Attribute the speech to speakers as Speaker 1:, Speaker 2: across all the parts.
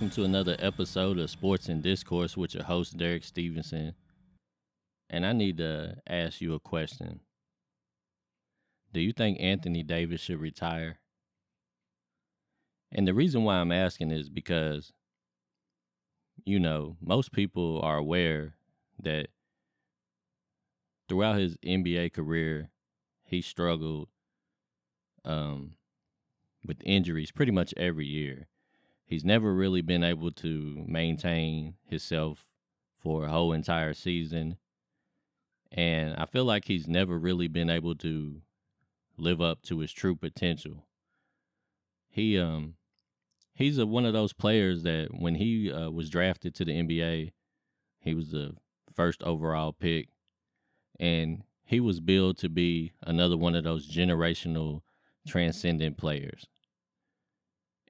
Speaker 1: welcome to another episode of Sports and Discourse with your host, Derek Stevenson. And I need to ask you a question. Do you think Anthony Davis should retire? And the reason why I'm asking is because, most people are aware that throughout his NBA career, he struggled with injuries pretty much every year. He's never really been able to maintain himself for a whole entire season. And I feel like he's never really been able to live up to his true potential. He's one of those players that when he was drafted to the NBA, he was the first overall pick, and he was billed to be another one of those generational transcendent players.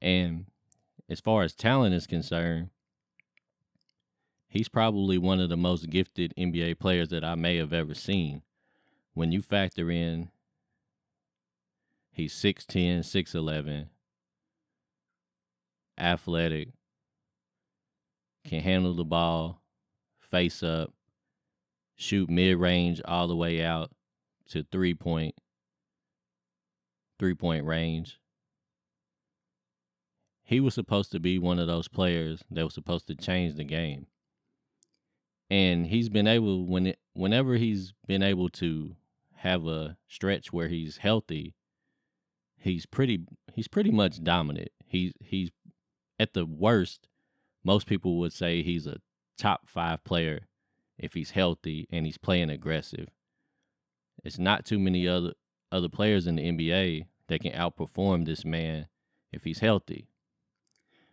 Speaker 1: And as far as talent is concerned, he's probably one of the most gifted NBA players that I may have ever seen. When you factor in he's 6'10", 6'11", athletic, can handle the ball, face up, shoot mid-range all the way out to three-point range. He was supposed to be one of those players that was supposed to change the game. And he's been able, whenever he's been able to have a stretch where he's healthy, he's pretty much dominant. He's at the worst, most people would say he's a top 5 player if he's healthy and he's playing aggressive. It's not too many other players in the NBA that can outperform this man if he's healthy.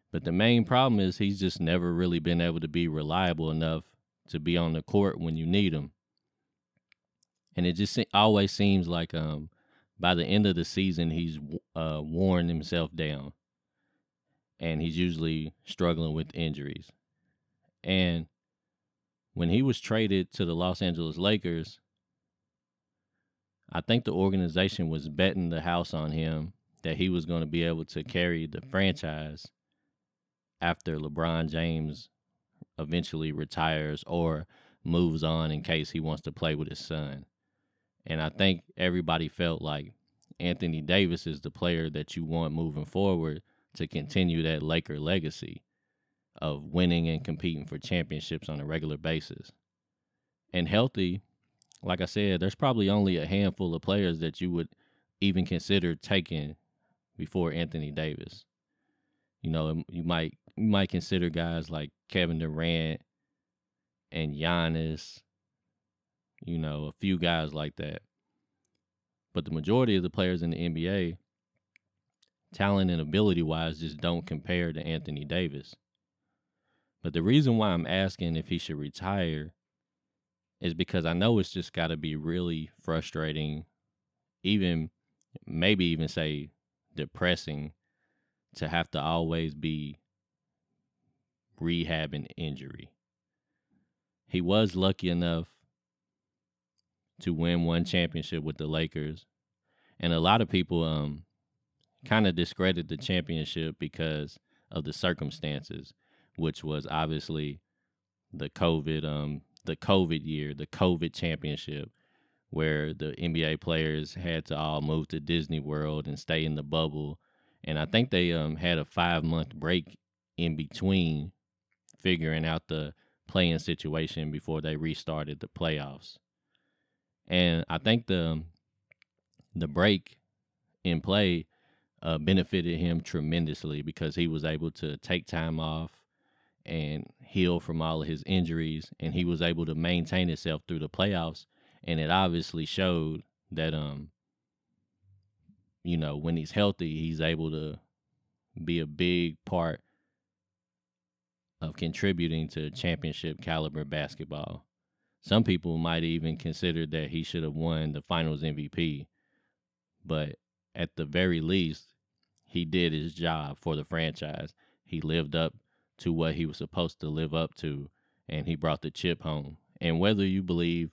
Speaker 1: But the main problem is he's just never really been able to be reliable enough to be on the court when you need him. And it just always seems like by the end of the season, he's worn himself down. And he's usually struggling with injuries. And when he was traded to the Los Angeles Lakers, I think the organization was betting the house on him that he was going to be able to carry the franchise after LeBron James eventually retires or moves on in case he wants to play with his son. And I think everybody felt like Anthony Davis is the player that you want moving forward to continue that Laker legacy of winning and competing for championships on a regular basis. And healthy, like I said, there's probably only a handful of players that you would even consider taking before Anthony Davis. You might consider guys like Kevin Durant and Giannis, a few guys like that. But the majority of the players in the NBA, talent and ability-wise, just don't compare to Anthony Davis. But the reason why I'm asking if he should retire is because I know it's just got to be really frustrating, maybe even say depressing, to have to always be rehabbing injury. He was lucky enough to win one championship with the Lakers, and a lot of people kind of discredit the championship because of the circumstances, which was obviously the COVID year, the COVID championship, where the NBA players had to all move to Disney World and stay in the bubble. And I think they had a 5-month break in between figuring out the play-in situation before they restarted the playoffs. And I think the break in play benefited him tremendously because he was able to take time off and heal from all of his injuries, and he was able to maintain himself through the playoffs. And it obviously showed that when he's healthy, he's able to be a big part of contributing to championship caliber basketball. Some people might even consider that he should have won the finals MVP, but at the very least, he did his job for the franchise. He lived up to what he was supposed to live up to, and he brought the chip home. And whether you believe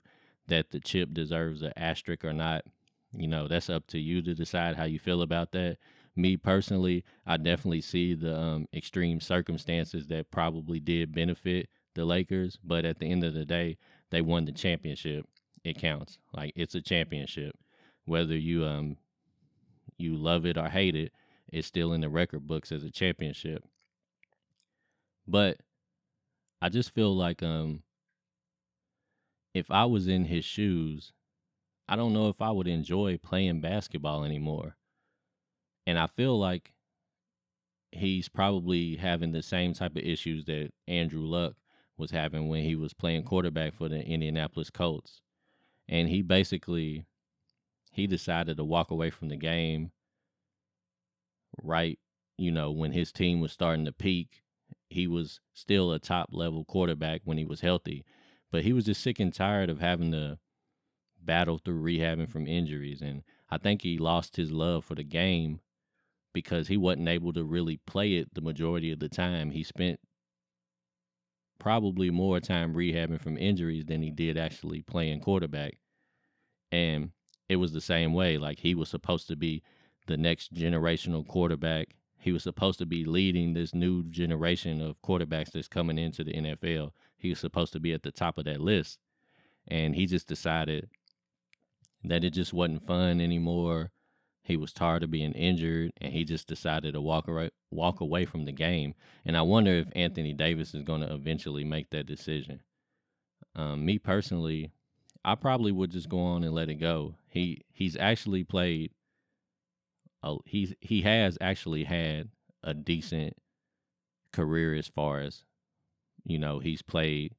Speaker 1: that the chip deserves an asterisk or not, that's up to you to decide how you feel about that. Me personally, I definitely see the extreme circumstances that probably did benefit the Lakers, but at the end of the day, they won the championship. It counts. Like, it's a championship. Whether you love it or hate it, it's still in the record books as a championship. But I just feel like if I was in his shoes, I don't know if I would enjoy playing basketball anymore. And I feel like he's probably having the same type of issues that Andrew Luck was having when he was playing quarterback for the Indianapolis Colts. And he decided to walk away from the game right, when his team was starting to peak. He was still a top level quarterback when he was healthy, but he was just sick and tired of having to battle through rehabbing from injuries. And I think he lost his love for the game because he wasn't able to really play it the majority of the time. He spent probably more time rehabbing from injuries than he did actually playing quarterback. And it was the same way. Like, he was supposed to be the next generational quarterback. He was supposed to be leading this new generation of quarterbacks that's coming into the NFL. He was supposed to be at the top of that list. And he just decided that it just wasn't fun anymore. He was tired of being injured, and he just decided to walk away from the game. And I wonder if Anthony Davis is going to eventually make that decision. Me personally, I probably would just go on and let it go. He's actually played. He has actually had a decent career as far as he's played.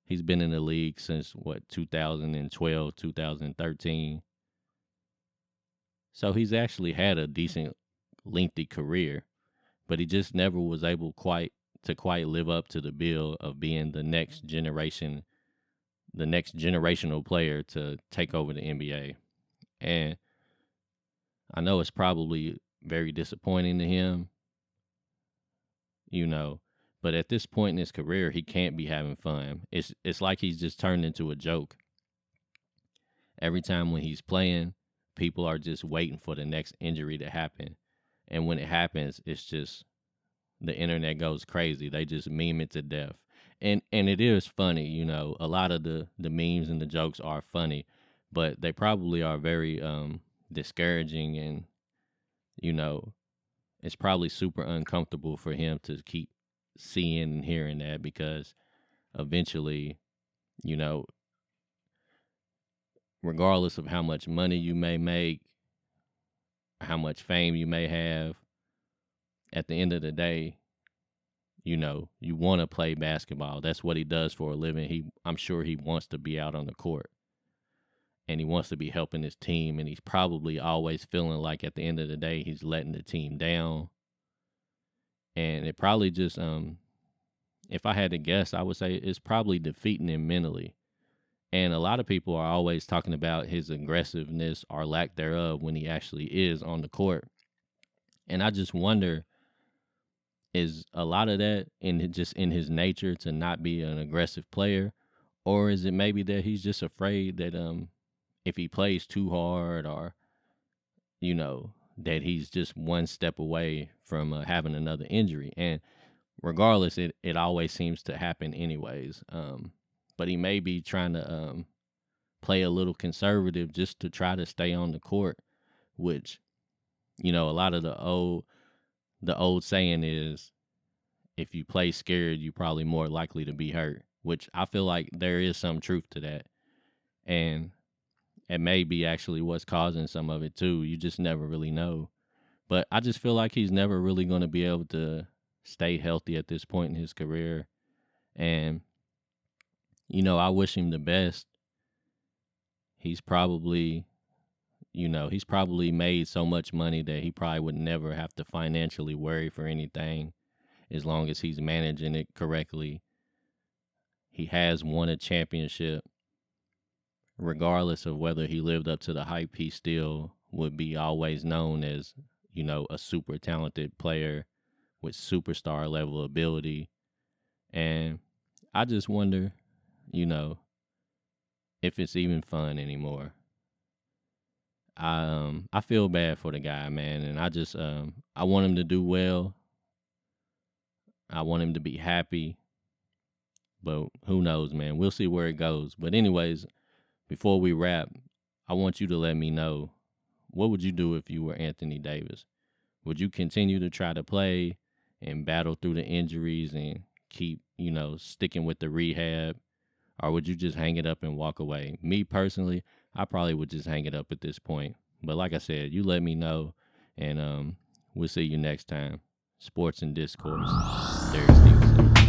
Speaker 1: He's been in the league since 2012, 2013. So he's actually had a decent, lengthy career, but he just never was able quite live up to the bill of being the next generation, the next generational player to take over the NBA. And I know it's probably very disappointing to him, but at this point in his career, he can't be having fun. It's like he's just turned into a joke. Every time when he's playing, people are just waiting for the next injury to happen. And when it happens, it's just the internet goes crazy. They just meme it to death. And it is funny, a lot of the memes and the jokes are funny, but they probably are very discouraging, and it's probably super uncomfortable for him to keep seeing and hearing that, because eventually, you know, regardless of how much money you may make, how much fame you may have, at the end of the day, you want to play basketball. That's what he does for a living. I'm sure he wants to be out on the court, and he wants to be helping his team, and he's probably always feeling like at the end of the day he's letting the team down. And it probably just if I had to guess, I would say it's probably defeating him mentally. And a lot of people are always talking about his aggressiveness or lack thereof when he actually is on the court. And I just wonder, is a lot of that in his nature to not be an aggressive player, or is it maybe that he's just afraid that if he plays too hard, or that he's just one step away from having another injury? And regardless, it always seems to happen anyways. But he may be trying to play a little conservative just to try to stay on the court, which a lot of the old saying is, if you play scared, you're probably more likely to be hurt, which I feel like there is some truth to that. And it may be actually what's causing some of it too. You just never really know. But I just feel like he's never really going to be able to stay healthy at this point in his career. And, I wish him the best. He's probably made so much money that he probably would never have to financially worry for anything as long as he's managing it correctly. He has won a championship. Regardless of whether he lived up to the hype, he still would be always known as, a super talented player with superstar level ability. And I just wonder, if it's even fun anymore. I feel bad for the guy, man, and I want him to do well. I want him to be happy, but who knows, man? We'll see where it goes. But anyways, before we wrap, I want you to let me know, what would you do if you were Anthony Davis? Would you continue to try to play and battle through the injuries and keep, sticking with the rehab? Or would you just hang it up and walk away? Me personally, I probably would just hang it up at this point. But like I said, you let me know, and we'll see you next time. Sports and Discourse. Derek Stevenson.